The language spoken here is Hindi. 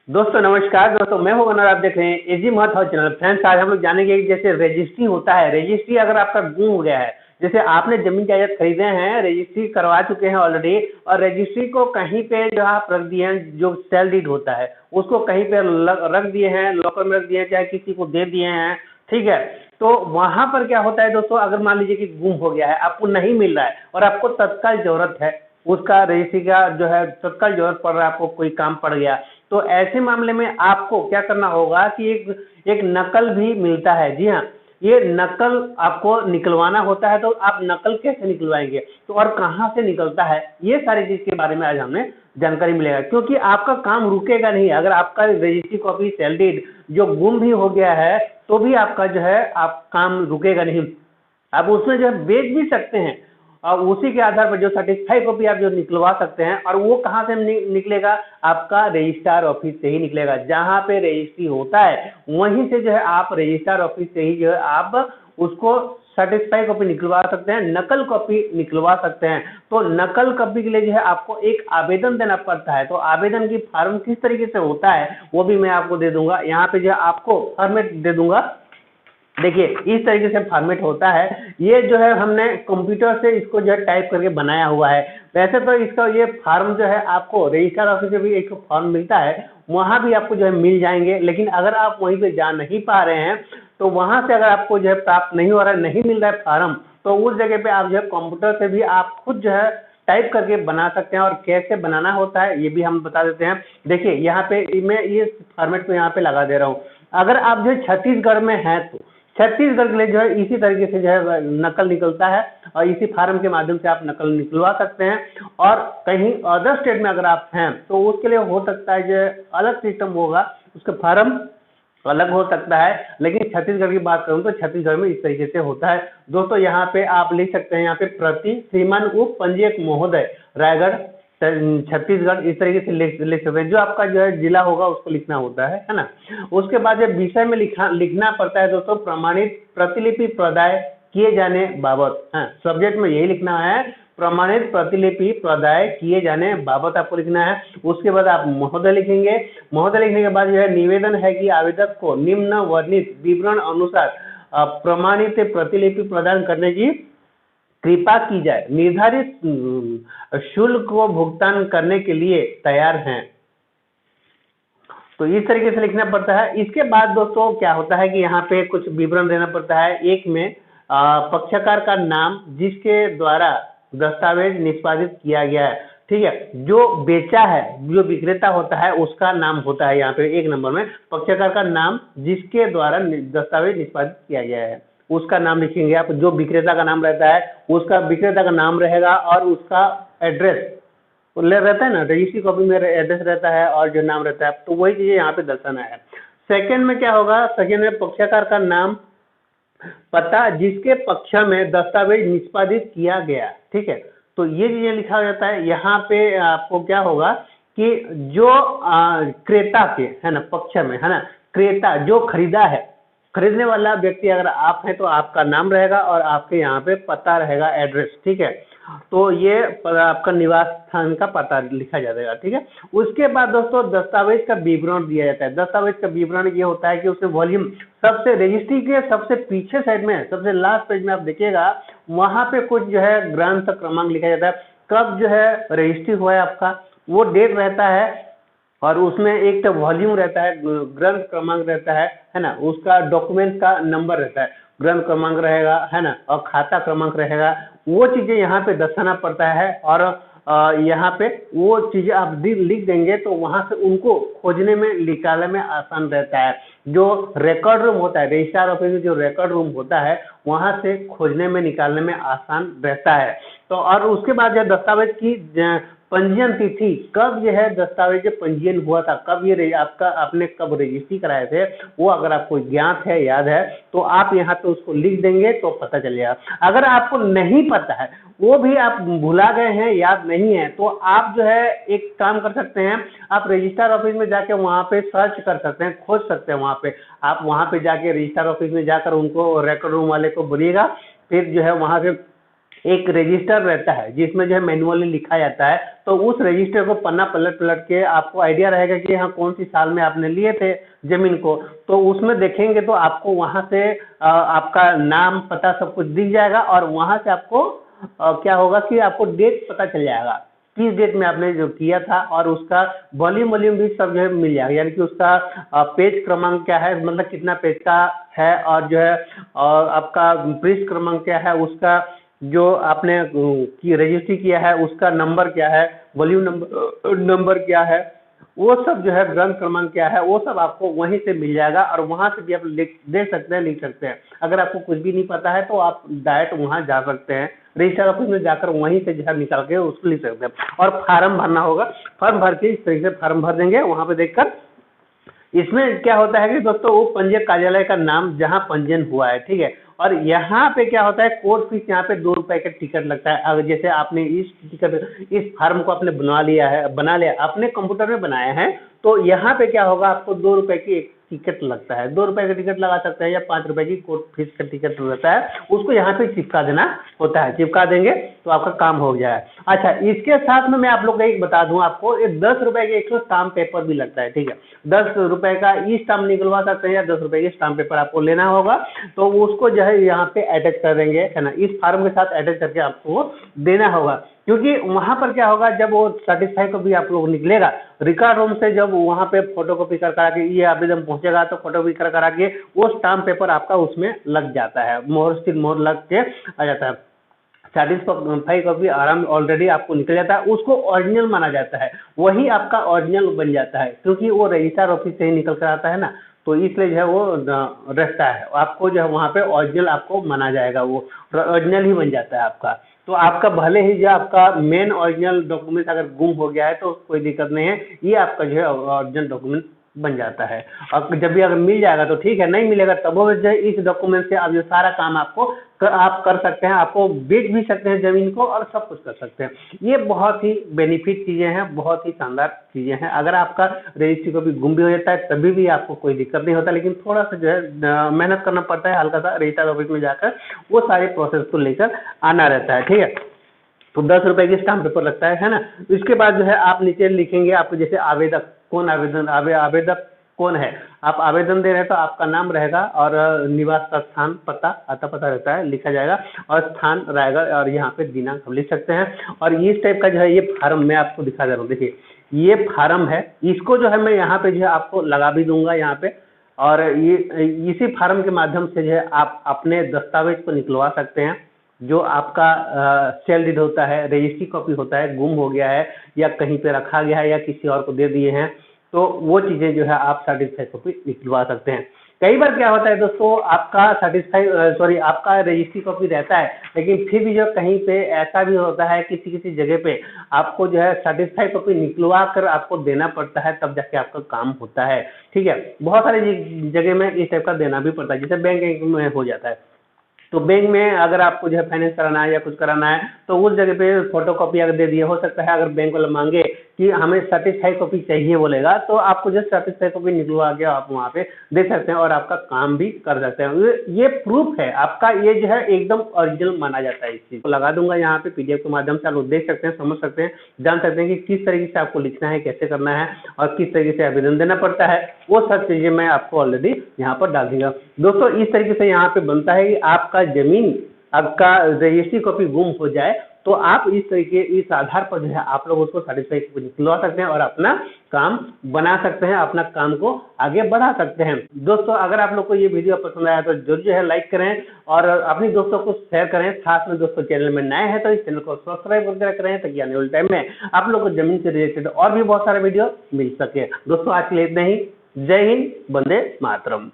दोस्तों नमस्कार। दोस्तों मैं हूं मनोहर, आप देख रहे हैं एजी महत्व चैनल। फ्रेंड्स, आज हम लोग जानेंगे कि जैसे रजिस्ट्री होता है, रजिस्ट्री अगर आपका गुम हो गया है, जैसे आपने जमीन जायदाद खरीदे हैं, रजिस्ट्री करवा चुके हैं ऑलरेडी, और रजिस्ट्री को कहीं पे जो आप रख दिए हैं, जो सेल डीड होता है उसको कहीं पे रख दिए हैं, लॉकर में रख दिए हैं, चाहे किसी को दे दिए हैं, ठीक है। तो वहां पर क्या होता है दोस्तों, अगर मान लीजिए कि गुम हो गया है, आपको नहीं मिल रहा है और आपको तत्काल जरूरत है उसका, रजिस्ट्री का जो है तत्काल जरूरत पड़ रहा है, आपको कोई काम पड़ गया, तो ऐसे मामले में आपको क्या करना होगा कि एक नकल भी मिलता है। जी हाँ, ये नकल आपको निकलवाना होता है। तो आप नकल कैसे निकलवाएंगे तो और कहाँ से निकलता है, ये सारी चीज के बारे में आज हमें जानकारी मिलेगा, क्योंकि आपका काम रुकेगा नहीं। अगर आपका रजिस्ट्री कॉपी सेल डीड जो गुम भी हो गया है तो भी आपका जो है आप काम रुकेगा नहीं, आप उसमें जो है बेच भी सकते हैं, और उसी के आधार पर जो सर्टिफाइड कॉपी आप जो निकलवा सकते हैं। और वो कहाँ से निकलेगा, आपका रजिस्ट्रार ऑफिस से ही निकलेगा। जहाँ पे रजिस्ट्री होता है वहीं से जो है आप रजिस्ट्रार ऑफिस से ही जो है आप उसको सर्टिफाइड कॉपी निकलवा सकते हैं, नकल कॉपी निकलवा सकते हैं। तो नकल कॉपी के लिए जो है आपको एक आवेदन देना पड़ता है। तो आवेदन की फॉर्म किस तरीके से होता है वो भी मैं आपको दे दूंगा। यहाँ पे जो है आपको फॉर्मेट दे दूंगा। देखिए इस तरीके से फॉर्मेट होता है। ये जो है हमने कंप्यूटर से इसको जो है टाइप करके बनाया हुआ है। वैसे तो इसका ये फॉर्म जो है आपको रजिस्ट्रार ऑफिस से भी एक फॉर्म मिलता है, वहाँ भी आपको जो है मिल जाएंगे। लेकिन अगर आप वहीं पे जा नहीं पा रहे हैं तो वहाँ से अगर आपको जो है प्राप्त नहीं हो रहा है, नहीं मिल रहा है फॉर्म, तो उस जगह पे आप जो है कंप्यूटर से भी आप खुद जो है टाइप करके बना सकते हैं। और कैसे बनाना होता है ये भी हम बता देते हैं। देखिए यहाँ पे मैं ये फॉर्मेट को यहाँ पे लगा दे रहा हूँ। अगर आप जो है छत्तीसगढ़ में हैं तो छत्तीसगढ़ के लिए जो है इसी तरीके से जो है नकल निकलता है, और इसी फार्म के माध्यम से आप नकल निकलवा सकते हैं। और कहीं अदर स्टेट में अगर आप हैं तो उसके लिए हो सकता है जो अलग सिस्टम होगा, उसका फार्म अलग हो सकता है। लेकिन छत्तीसगढ़ की बात करूं तो छत्तीसगढ़ में इस तरीके से होता है। दोस्तों यहाँ पे आप लिख सकते हैं, यहाँ पे प्रति श्रीमान उप पंजीयक महोदय रायगढ़ छत्तीसगढ़, इस तरीके से लिख सकते हैं। जो आपका जो है जिला होगा उसको लिखना होता है ना। उसके बाद जब विषय में लिखना पड़ता है दोस्तों, प्रमाणित प्रतिलिपि प्रदाय किए जाने बाबत। हाँ, सब्जेक्ट में यही लिखना है, प्रमाणित प्रतिलिपि प्रदाय किए जाने बाबत आपको लिखना है। उसके बाद आप महोदय लिखेंगे। महोदय लिखने के बाद जो है निवेदन है कि आवेदक को निम्न वर्णित विवरण अनुसार प्रमाणित प्रतिलिपि प्रदान करने की कृपा की जाए, निर्धारित शुल्क को भुगतान करने के लिए तैयार हैं। तो इस तरीके से लिखना पड़ता है। इसके बाद दोस्तों क्या होता है कि यहाँ पे कुछ विवरण देना पड़ता है। एक में पक्षकार का नाम जिसके द्वारा दस्तावेज निष्पादित किया गया है, ठीक है। जो बेचा है, जो विक्रेता होता है उसका नाम होता है यहाँ पे एक नंबर में, पक्षकार का नाम जिसके द्वारा दस्तावेज निष्पादित किया गया है उसका नाम लिखेंगे आप। जो विक्रेता का नाम रहता है उसका विक्रेता का नाम रहेगा, और उसका एड्रेस रहता है ना, रजिस्ट्री कॉपी में एड्रेस रहता है और जो नाम रहता है, तो वही चीजें यहाँ पे दर्शाना है। सेकंड में क्या होगा, सेकंड में पक्षकार का नाम पता जिसके पक्ष में दस्तावेज निष्पादित किया गया, ठीक है। तो ये चीजें लिखा जाता है। यहाँ पे आपको क्या होगा कि जो क्रेता के है ना पक्ष में, है ना, क्रेता जो खरीदा है, खरीदने वाला व्यक्ति अगर आप हैं तो आपका नाम रहेगा और आपके यहाँ पे पता रहेगा, एड्रेस, ठीक है। तो ये आपका निवास स्थान का पता लिखा जाएगा, ठीक है। उसके बाद दोस्तों दस्तावेज का विवरण दिया जाता है। दस्तावेज का विवरण ये होता है कि उसमें वॉल्यूम सबसे रजिस्ट्री के सबसे पीछे साइड में, सबसे लास्ट पेज में आप देखिएगा, वहां पे कुछ जो है ग्रंथ क्रमांक लिखा जाता है, कब जो है रजिस्ट्री हुआ है आपका, वो डेट रहता है, और उसमें एक तो वॉल्यूम रहता है, ग्रंथ क्रमांक रहता है ना, उसका डॉक्यूमेंट का नंबर रहता है, ग्रंथ क्रमांक रहेगा, है ना, और खाता क्रमांक रहेगा। वो चीजें यहाँ पे दर्शाना पड़ता है। और यहाँ पे वो चीजें आप लिख देंगे तो वहां से उनको खोजने में निकालने में आसान रहता है। जो रिकॉर्ड रूम होता है, रजिस्ट्रार ऑफिस में जो रिकॉर्ड रूम होता है, वहां से खोजने में निकालने में आसान रहता है। तो और उसके बाद जो दस्तावेज की पंजीयन तिथि, कब यह है दस्तावेज पंजीयन हुआ था, कब ये आपका आपने कब रजिस्ट्री कराए थे, वो अगर आपको ज्ञात है, याद है, तो आप यहाँ पे उसको लिख देंगे तो पता चल जाएगा। अगर आपको नहीं पता है, वो भी आप भुला गए हैं, याद नहीं है, तो आप जो है एक काम कर सकते हैं, आप रजिस्ट्रार ऑफिस में जाके वहाँ पे सर्च कर सकते हैं, खोज सकते हैं। वहाँ पे आप जाके रजिस्ट्रार ऑफिस में जाकर उनको रिकॉर्ड रूम वाले को बोलिएगा, फिर जो है वहाँ से एक रजिस्टर रहता है जिसमें जो है मैनुअली लिखा जाता है, तो उस रजिस्टर को पन्ना पलट पलट के आपको आइडिया रहेगा कि हाँ कौन सी साल में आपने लिए थे जमीन को, तो उसमें देखेंगे तो आपको वहां से आपका नाम पता सब कुछ दिख जाएगा, और वहां से आपको क्या होगा कि आपको डेट पता चल जाएगा किस डेट में आपने जो किया था, और उसका वॉल्यूम वॉल्यूम भी सब जो है मिल जाएगा, यानी कि उसका पेज क्रमांक क्या है, मतलब कितना पेज का है, और जो है आपका पृष्ठ क्रमांक क्या है, उसका जो आपने की रजिस्ट्री किया है उसका नंबर क्या है, वॉल्यूम नंबर क्या है, वो सब जो है ग्रंथ क्रमांक क्या है, वो सब आपको वहीं से मिल जाएगा, और वहां से भी आप देख सकते हैं, लिख सकते हैं। अगर आपको कुछ भी नहीं पता है तो आप डायरेक्ट वहां जा सकते हैं, रजिस्टर ऑफिस में जाकर वहीं से जो है निकाल के उसको लिख सकते हैं। और फार्म भरना होगा, फॉर्म भर के इस तरीके से फार्म भर देंगे, वहां पे देखकर इसमें क्या होता है कि दोस्तों वो पंजीयक कार्यालय का नाम जहां पंजीयन हुआ है, ठीक है, और यहाँ पे क्या होता है कोर्ट फीस, यहाँ पे 2 रुपए का टिकट लगता है। अगर जैसे आपने इस फार्म को आपने बना लिया अपने कंप्यूटर में बनाया है, तो यहाँ पे क्या होगा, आपको 2 रुपए की एक टिकट लगता है, 2 रुपए का टिकट लगा सकते हैं, या 5 रुपए की कोर्ट फीस का टिकट रहता है, उसको यहाँ पे चिपका देना होता है, चिपका देंगे तो आपका काम हो जाए। अच्छा, इसके साथ में मैं आप लोग को एक बता दूं, आपको ये 10 रुपए के 100 स्टाम्प पेपर भी लगता है, ठीक है, 10 रुपए का ई स्टाम्प निकलवा सकते हैं, या 10 रुपए की स्टाम्प पेपर आपको लेना होगा, तो उसको जो है यहाँ पे अटैच कर देंगे, है ना, इस फार्म के साथ अटैच करके आपको देना होगा, क्योंकि वहां पर क्या होगा, जब वो सर्टिफाई को भी आप लोग निकलेगा रिकॉर्ड रूम से, जब वहां पे फोटोकॉपी कर करा के ये आवेदन पहुंचेगा, तो फोटोकॉपी कर करा के वो स्टाम्प पेपर आपका उसमें लग जाता है, मोहर स्थिर मोहर लग के आ जाता है, सर्टिफाई कॉपी आराम ऑलरेडी आपको निकल जाता है, उसको ओरिजिनल माना जाता है, वही आपका ओरिजिनल बन जाता है, क्योंकि वो रजिस्ट्रार ऑफिस से ही निकल कर आता है ना, तो इसलिए जो है वो रहता है, आपको जो है वहाँ पे ओरिजिनल आपको माना जाएगा, वो ओरिजिनल ही बन जाता है आपका। तो आपका भले ही जो आपका मेन ओरिजिनल डॉक्यूमेंट अगर गुम हो गया है तो कोई दिक्कत नहीं है, ये आपका जो है ओरिजिनल डॉक्यूमेंट बन जाता है, और जब भी अगर मिल जाएगा तो ठीक है, नहीं मिलेगा तब वो जो है इस डॉक्यूमेंट से आप जो सारा काम आप कर सकते हैं, आपको बेच भी सकते हैं जमीन को, और सब कुछ कर सकते हैं। ये बहुत ही बेनिफिट चीज़ें हैं, बहुत ही शानदार चीज़ें हैं। अगर आपका रजिस्ट्री को भी गुम भी हो जाता है तभी भी आपको कोई दिक्कत नहीं होता, लेकिन थोड़ा सा जो है मेहनत करना पड़ता है, हल्का सा रजिस्ट्रार ऑफिस में जाकर वो सारे प्रोसेस को लेकर आना रहता है, ठीक है। तो 10 रुपए की स्टाम्प पेपर लगता है ना। इसके बाद जो है आप नीचे लिखेंगे, आप जैसे आवेदक कौन, आवेदक कौन है, आप आवेदन दे रहे हैं तो आपका नाम रहेगा, और निवास का स्थान पता रहता है, लिखा जाएगा, और स्थान रहेगा, और यहाँ पे दिनांक हम लिख सकते हैं। और इस टाइप का जो है ये फार्म मैं आपको दिखा दे रहा हूँ, देखिए ये फार्म है, इसको जो है मैं यहाँ पे जो है आपको लगा भी दूंगा यहाँ पे, और ये इसी फार्म के माध्यम से जो है आप अपने दस्तावेज को निकलवा सकते हैं, जो आपका सेल डीड होता है, रजिस्ट्री कॉपी होता है, गुम हो गया है या कहीं पे रखा गया है या किसी और को दे दिए हैं, तो वो चीज़ें जो है आप सर्टिफाइड कॉपी निकलवा सकते हैं। कई बार क्या होता है दोस्तों, आपका आपका रजिस्ट्री कॉपी रहता है, लेकिन फिर भी जो कहीं पे ऐसा भी होता है किसी किसी जगह पे आपको जो है सर्टिफाइड कॉपी निकलवा कर आपको देना पड़ता है, तब जाके आपका काम होता है, ठीक है। बहुत सारी जगह में इस टाइप का देना भी पड़ता है, जैसे बैंक में हो जाता है, तो बैंक में अगर आपको जो है फाइनेंस कराना है या कुछ कराना है, तो उस जगह पे फोटोकॉपी अगर दे दिए, हो सकता है अगर बैंक वाला मांगे कि हमें सर्टिफाइड कॉपी चाहिए बोलेगा, तो आपको जो सर्टिफाइड कॉपी निकलवा के आप वहाँ पे दे सकते हैं, और आपका काम भी कर सकते हैं। ये प्रूफ है आपका, ये जो है एकदम ओरिजिनल माना जाता है। इस चीज़ को लगा दूंगा यहाँ पे PDF के माध्यम से, आप लोग देख सकते हैं, समझ सकते हैं, जान सकते हैं कि किस तरीके से आपको लिखना है, कैसे करना है, और किस तरीके से आवेदन देना पड़ता है, वो सब चीज़ें मैं आपको ऑलरेडी यहाँ पर डाल दूंगा। दोस्तों इस तरीके से यहाँ पे बनता है कि आपका जमीन, आपका रजिस्ट्री कॉपी गुम हो जाए तो आप इस आधार पर जो है आप लोग उसको सर्टिफाइड निकलवा सकते हैं, और अपना काम बना सकते हैं, अपना काम को आगे बढ़ा सकते हैं। दोस्तों अगर आप लोग को ये वीडियो पसंद आया तो जरूर जो है लाइक करें, और अपने दोस्तों को शेयर करें। खास में दोस्तों चैनल में नए हैं तो इस चैनल को सब्सक्राइब करके करें, ताकि आने वाले टाइम में आप लोग को जमीन से रिलेटेड और भी बहुत सारे वीडियो मिल सके। दोस्तों आज के लिए इतना ही। जय हिंद, वंदे मातरम।